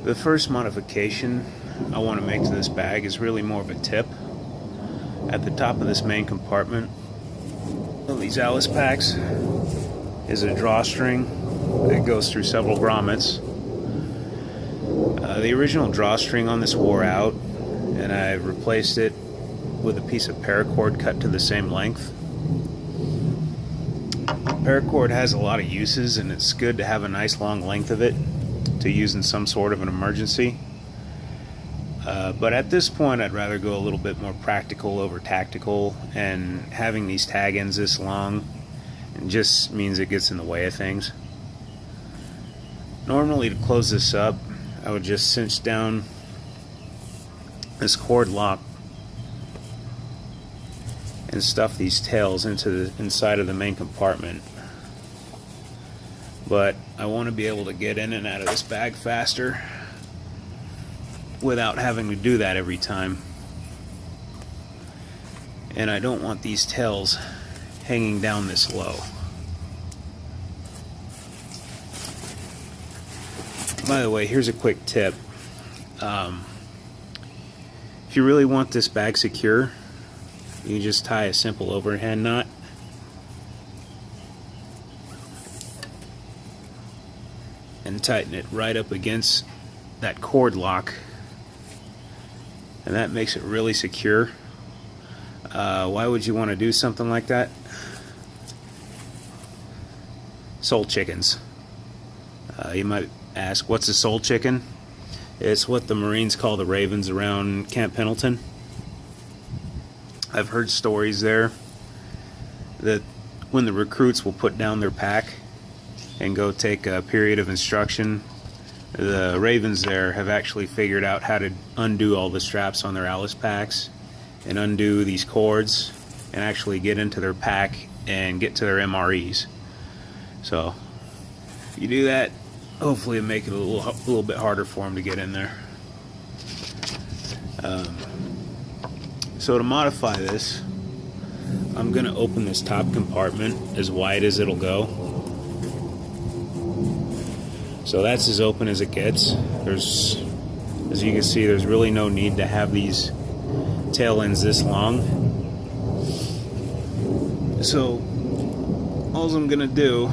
The first modification I want to make to this bag is really more of a tip. At the top of this main compartment of these Alice packs is a drawstring that goes through several grommets. The original drawstring on this wore out, and I replaced it with a piece of paracord cut to the same length. Paracord has a lot of uses, and it's good to have a nice long length of it to use in some sort of an emergency. But at this point, I'd rather go a little bit more practical over tactical, and having these tag ends this long just means it gets in the way of things. Normally, to close this up, I would just cinch down this cord lock and stuff these tails into the inside of the main compartment. But I want to be able to get in and out of this bag faster without having to do that every time. And I don't want these tails hanging down this low. By the way, here's a quick tip. If you really want this bag secure, you just tie a simple overhand knot and tighten it right up against that cord lock, and that makes it really secure. Why would you want to do something like that? Soul chickens. You might ask, what's a soul chicken? It's what the Marines call the ravens around Camp Pendleton. I've heard stories there that when the recruits will put down their pack and go take a period of instruction, the ravens there have actually figured out how to undo all the straps on their Alice packs and undo these cords and actually get into their pack and get to their MREs. So if you do that, hopefully it'll make it a little bit harder for them to get in there. So to modify this, I'm going to open this top compartment as wide as it'll go. So that's as open as it gets. As you can see, there's really no need to have these tail ends this long. So all I'm going to do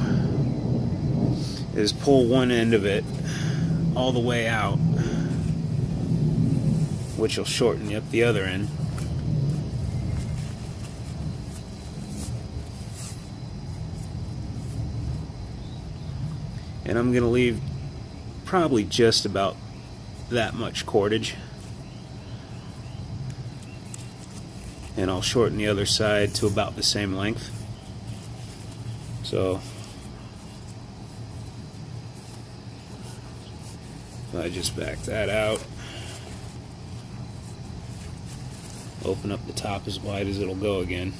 is pull one end of it all the way out, which will shorten up the other end. And I'm going to leave probably just about that much cordage. And I'll shorten the other side to about the same length. So I just back that out, open up the top as wide as it'll go again.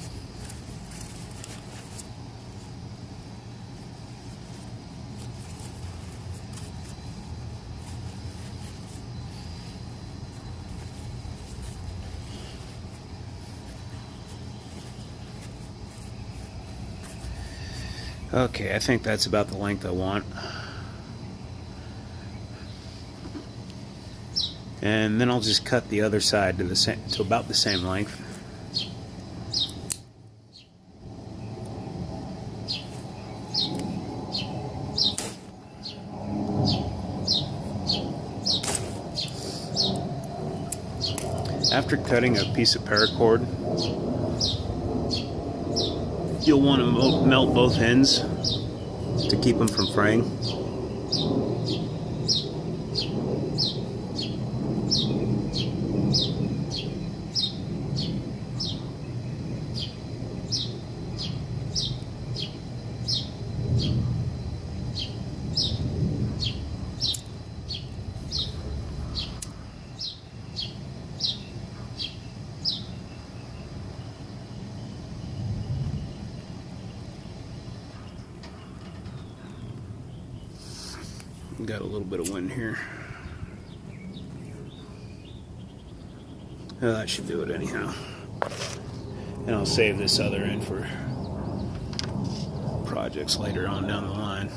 Okay, I think that's about the length I want. And then I'll just cut the other side to about the same length. After cutting a piece of paracord, you'll want to melt both ends to keep them from fraying. Got a little bit of wind here. Well, that should do it anyhow. And I'll save this other end for projects later on down the line.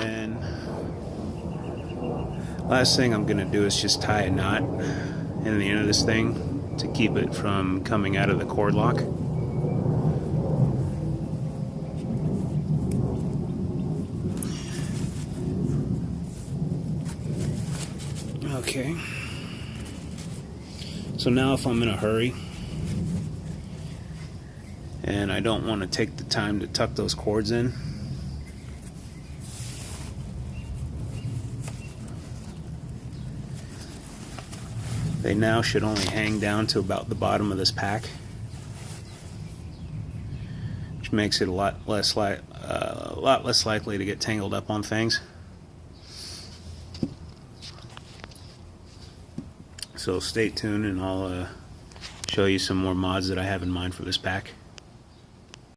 And Last thing I'm going to do is just tie a knot in the end of this thing to keep it from coming out of the cord lock. Okay. So now if I'm in a hurry and I don't want to take the time to tuck those cords in, they now should only hang down to about the bottom of this pack, which makes it a lot less likely to get tangled up on things. So stay tuned and I'll show you some more mods that I have in mind for this pack.